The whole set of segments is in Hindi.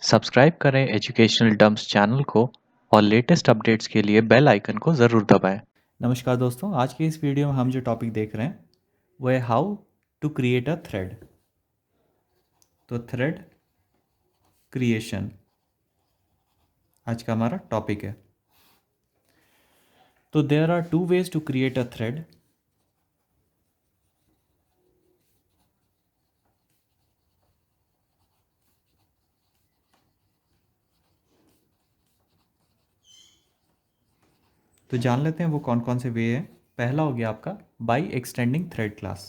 सब्सक्राइब करें एजुकेशनल डम्प्स चैनल को और लेटेस्ट अपडेट्स के लिए बेल आइकन को ज़रूर दबाएं। नमस्कार दोस्तों, आज के इस वीडियो में हम जो टॉपिक देख रहे हैं वो है how to create a thread. तो थ्रेड क्रिएशन आज का हमारा टॉपिक है। तो there are two ways to create a thread. तो जान लेते हैं वो कौन कौन से वे हैं। पहला हो गया आपका बाय एक्सटेंडिंग थ्रेड क्लास।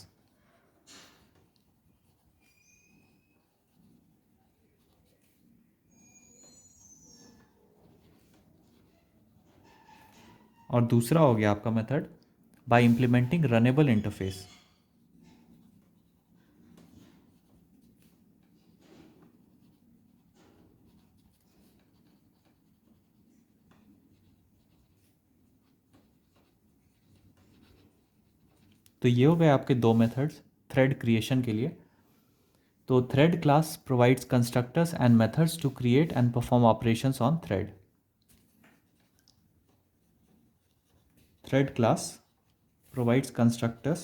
और दूसरा हो गया आपका method by implementing runnable interface. तो ये हो गए आपके दो मेथड्स थ्रेड क्रिएशन के लिए। तो thread class provides constructors and methods to create and perform operations on thread. Thread class provides constructors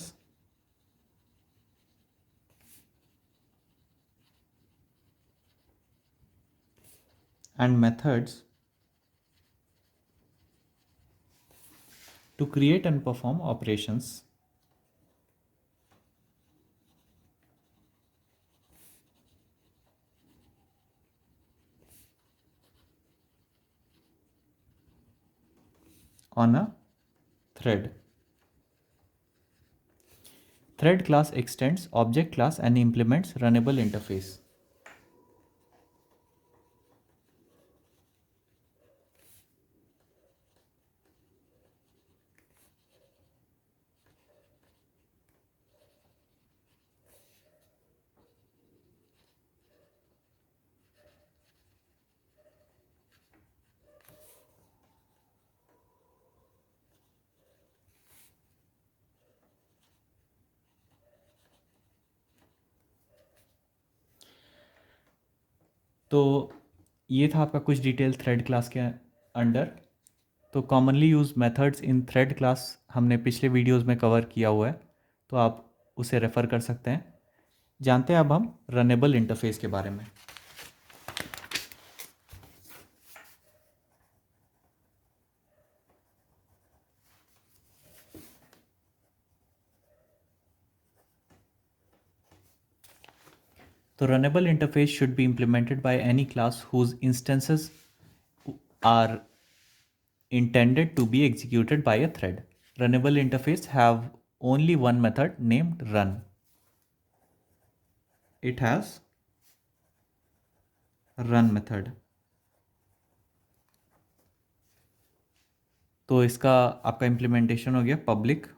and methods to create and perform operations on a thread. Thread class extends object class and implements runnable interface. तो ये था आपका कुछ डिटेल थ्रेड क्लास के अंडर। तो commonly use methods in thread class हमने पिछले वीडियोस में कवर किया हुआ है, तो आप उसे रेफ़र कर सकते हैं। जानते हैं अब हम रनेबल इंटरफेस के बारे में। तो runnable interface should be implemented by any class whose instances are intended to be executed by a thread. Runnable interface have only one method named run. It has run method. तो इसका आपका implementation हो गया public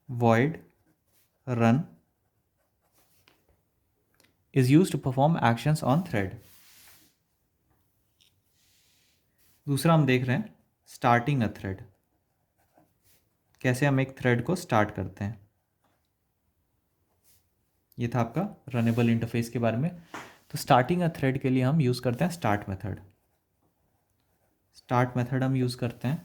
void run is used to perform actions on thread. दूसरा हम देख रहे हैं starting a thread. कैसे हम एक थ्रेड को स्टार्ट करते हैं। ये था आपका रनेबल इंटरफेस के बारे में। तो स्टार्टिंग अ थ्रेड के लिए हम यूज़ करते हैं स्टार्ट मेथड। स्टार्ट मेथड हम यूज़ करते हैं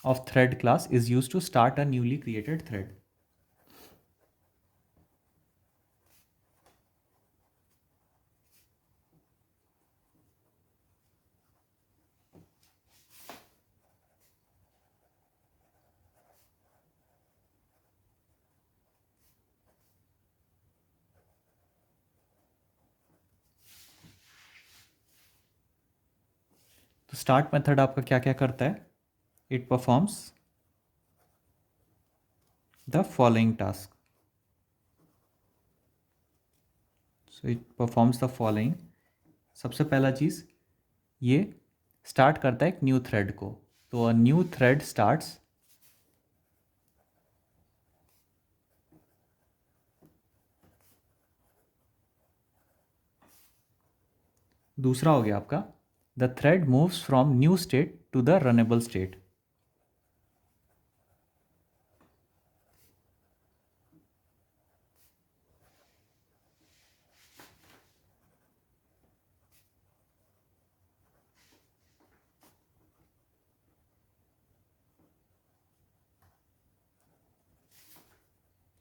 of thread class is used to start a newly created thread. तो स्टार्ट मेथड आपका क्या क्या करता है। It performs the following task. So it performs the following. सबसे पहला चीज़ ये स्टार्ट करता है एक न्यू थ्रेड को। तो अ न्यू थ्रेड स्टार्ट्स दूसरा हो गया आपका the thread moves from new state to the runnable state.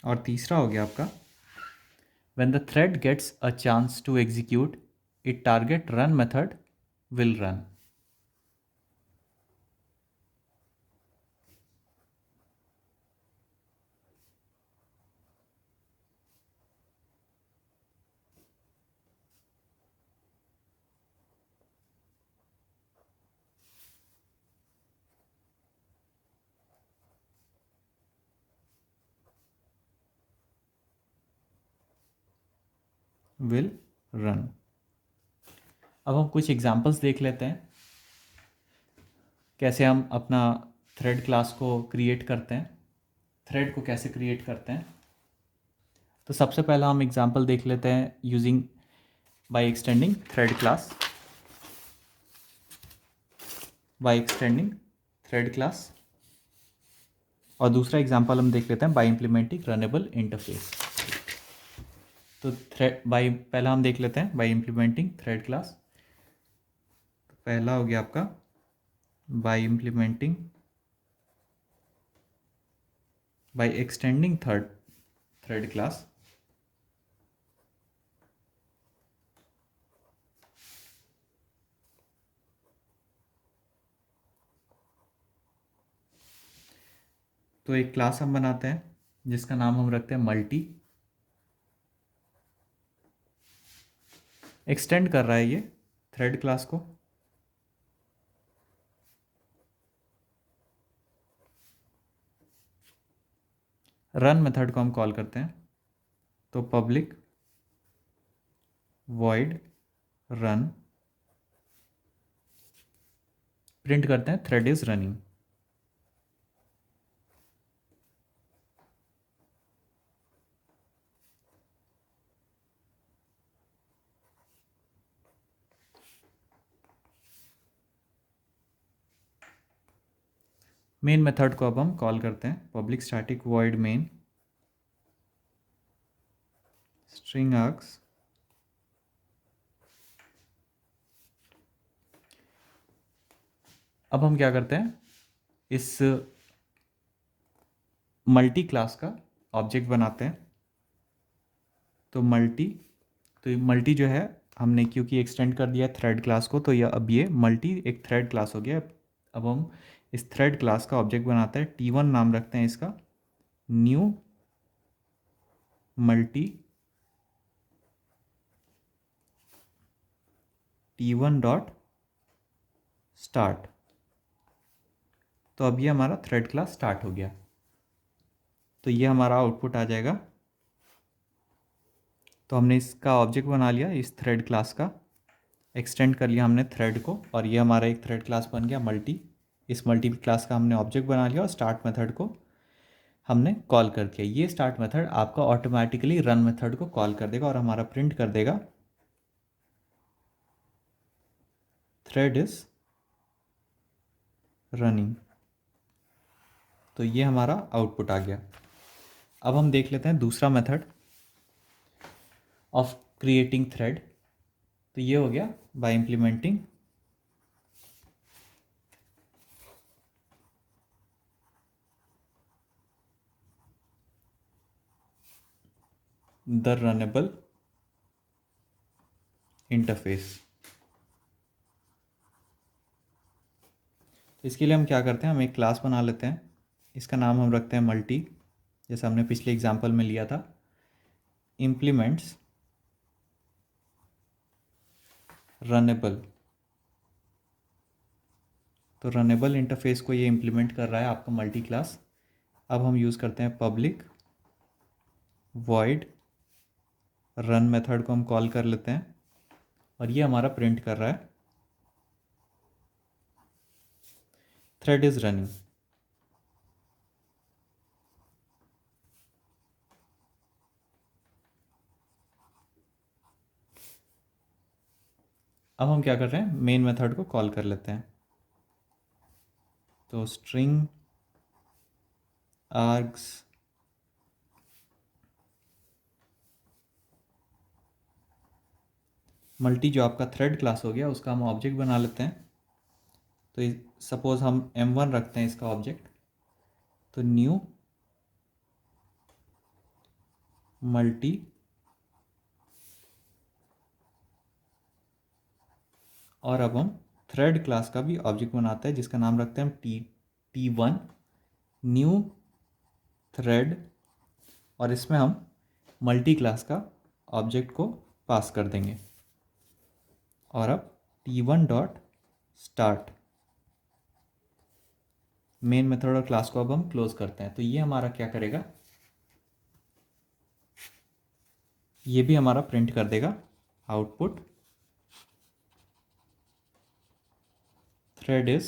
और तीसरा हो गया आपका when the thread gets a chance to execute it target run method will run. Will run. अब हम कुछ एग्जांपल्स देख लेते हैं कैसे हम अपना थ्रेड क्लास को क्रिएट करते हैं, थ्रेड को कैसे क्रिएट करते हैं। तो सबसे पहला हम एग्जांपल देख लेते हैं using by extending thread class, by extending thread class. और दूसरा एग्जांपल हम देख लेते हैं बाय इम्प्लीमेंटिंग रनेबल इंटरफेस। तो थ्रेड बाय पहला हम देख लेते हैं बाय इम्प्लीमेंटिंग थ्रेड क्लास। तो पहला हो गया आपका by implementing, by extending thread class. तो एक क्लास हम बनाते हैं जिसका नाम हम रखते हैं मल्टी। एक्सटेंड कर रहा है ये थ्रेड क्लास को। रन मेथड को हम कॉल करते हैं। तो पब्लिक वॉइड रन, प्रिंट करते हैं thread is running. Main method को अब हम कॉल करते हैं public static void main string arcs. अब हम क्या करते हैं, इस मल्टी क्लास का ऑब्जेक्ट बनाते हैं। तो मल्टी, तो ये मल्टी जो है हमने क्योंकि एक्सटेंड कर दिया थ्रेड क्लास को, तो यह अब ये मल्टी एक थ्रेड क्लास हो गया। अब हम इस थ्रेड क्लास का ऑब्जेक्ट बनाते हैं, T1 नाम रखते हैं इसका, new multi T1 dot start. तो अब ये हमारा थ्रेड क्लास स्टार्ट हो गया। तो ये हमारा आउटपुट आ जाएगा। तो हमने इसका ऑब्जेक्ट बना लिया इस थ्रेड क्लास का, एक्सटेंड कर लिया हमने थ्रेड को, और ये हमारा एक थ्रेड क्लास बन गया मल्टी। इस मल्टी क्लास का हमने ऑब्जेक्ट बना लिया और स्टार्ट मेथड को हमने कॉल कर दिया। ये स्टार्ट मेथड आपका ऑटोमेटिकली रन मेथड को कॉल कर देगा और हमारा प्रिंट कर देगा थ्रेड इज रनिंग। तो ये हमारा आउटपुट आ गया। अब हम देख लेते हैं दूसरा मेथड ऑफ क्रिएटिंग थ्रेड। तो ये हो गया bye implementing the runnable interface. तो इसके लिए हम क्या करते हैं, हम एक क्लास बना लेते हैं, इसका नाम हम रखते हैं मल्टी, जैसे हमने पिछले एग्जांपल में लिया था, इम्प्लीमेंट्स रनेबल। तो रनेबल इंटरफेस को ये इम्प्लीमेंट कर रहा है आपका मल्टी क्लास। अब हम यूज़ करते हैं पब्लिक वॉइड रन मेथड को हम कॉल कर लेते हैं और ये हमारा प्रिंट कर रहा है थ्रेड इज रनिंग। अब हम क्या कर रहे हैं, मेन मेथड को कॉल कर लेते हैं। तो स्ट्रिंग आर्ग्स मल्टी जो आपका थ्रेड क्लास हो गया उसका हम ऑब्जेक्ट बना लेते हैं। तो सपोज हम M1 रखते हैं इसका ऑब्जेक्ट। तो न्यू मल्टी और अब हम थ्रेड क्लास का भी ऑब्जेक्ट बनाते हैं जिसका नाम रखते हैं हम T1 न्यू थ्रेड, और इसमें हम मल्टी क्लास का ऑब्जेक्ट को पास कर देंगे। और अब T1 dot start main method और क्लास को अब हम क्लोज करते हैं। तो ये हमारा क्या करेगा, ये भी हमारा प्रिंट कर देगा आउटपुट थ्रेड इज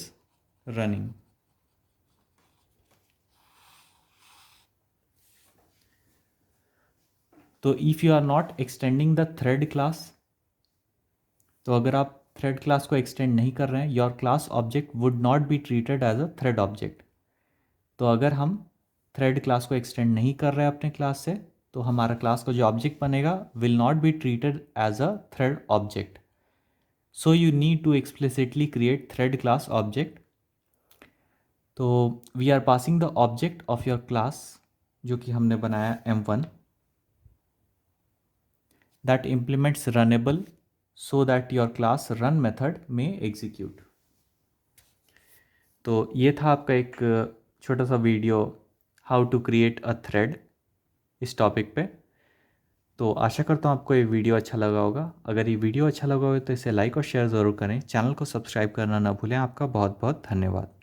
रनिंग। तो if you are not extending the thread class, तो अगर आप थ्रेड क्लास को एक्सटेंड नहीं कर रहे हैं, your class object would not be treated as a thread object. तो अगर हम थ्रेड क्लास को एक्सटेंड नहीं कर रहे हैं अपने क्लास से, तो हमारा क्लास का जो ऑब्जेक्ट बनेगा will not be treated as a thread object. So you need to explicitly create thread class object. तो we are passing the object of your class जो कि हमने बनाया M1 that implements runnable so that your class run method में एग्जीक्यूट। तो ये था आपका एक छोटा सा video how to create a thread इस टॉपिक पे। तो आशा करता हूँ आपको ये वीडियो अच्छा लगा होगा। अगर ये वीडियो अच्छा लगा हो तो इसे लाइक और शेयर ज़रूर करें। चैनल को सब्सक्राइब करना ना भूलें। आपका बहुत बहुत धन्यवाद।